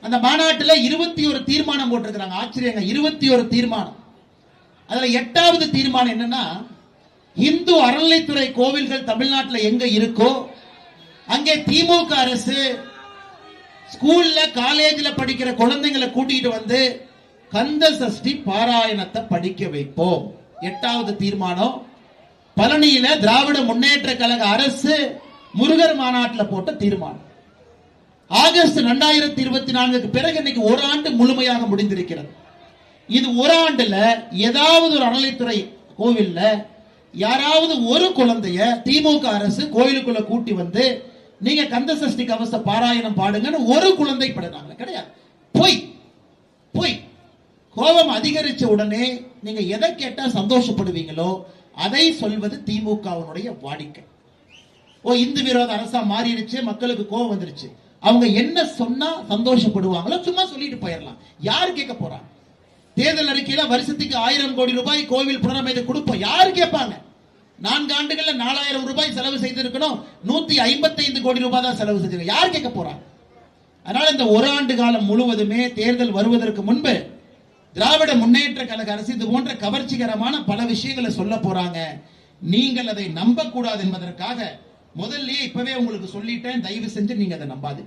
அந்த மாநாட்டில் 21 தீர்மானம் போட்டிருக்கிறாங்க. ஆச்சரியங்க, 21 தீர்மானம். அதுல 8வது தீர்மானம் என்னன்னா, இந்து அறநிலைத்துறை கோவில்கள் தமிழ்நாட்டில் எங்க இருக்கோ அங்கே திமுக அரசு ஸ்கூல்ல காலேஜ்ல படிக்கிற குழந்தைங்களை கூட்டிட்டு வந்து கந்த சஷ்டி பாராயணத்தை படிக்க வைப்போம். 8வது தீர்மானம். பழனியில திராவிட முன்னேற்ற கழக அரசு முருகர் மாநாட்டில் போட்ட தீர்மானம். ஆகஸ்ட் 2024 பிறகு இன்னைக்கு ஒரு ஆண்டு முழுமையாக முடிந்திருக்கிறது. இது ஒரு ஆண்டுல ஏதாவது ஒரு அறநிலைத்துறை கோவில்ல யாராவது ஒரு குழந்தைய திமுக அரசு கோயிலுக்குள்ள கூட்டி வந்து நீங்க கந்த சஷ்டி கவச பாராயணம் பாடுங்கன்னு ஒரு குழந்தை படுறாங்க கிடையாது. போய் போய் கோபம் அதிகரிச்ச உடனே நீங்க எதை கேட்டா சந்தோஷப்படுவீங்களோ அதை சொல்வது திமுகவினுடைய வாடிக்கை. இந்து விரோத அரசா மாறிடுச்சு, மக்களுக்கு கோபம் வந்துருச்சு, அவங்க என்ன சொன்னா சந்தோஷப்படுவாங்களோ சும்மா சொல்லிட்டு போயிடலாம். யாரு கேட்க போறாங்க? தேர்தல் அறிக்கையில வருஷத்துக்கு 1000 கோடி ரூபாய் கோவில் புனரமைத்து கொடுப்போம். யாரு கேட்பாங்க? 4 ஆண்டுகள்ல 4000 ரூபாய் செலவு செய்திருக்கணும், 155 கோடி ரூபாய் தான் செலவு செஞ்சிருக்கோம். யார் கேட்க போறாங்க? அதனால இந்த ஒரு ஆண்டு காலம் முழுவதுமே தேர்தல் வருவதற்கு முன்பு திராவிட முன்னேற்ற கழக அரசு இது போன்ற கவர்ச்சிகரமான பல விஷயங்களை சொல்ல போறாங்க. நீங்கள் அதை நம்ப கூடாது என்பதற்காக முதல்லயே இப்பவே உங்களுக்கு சொல்லிட்டேன், தயவு செஞ்சு நீங்க அதை நம்பாது.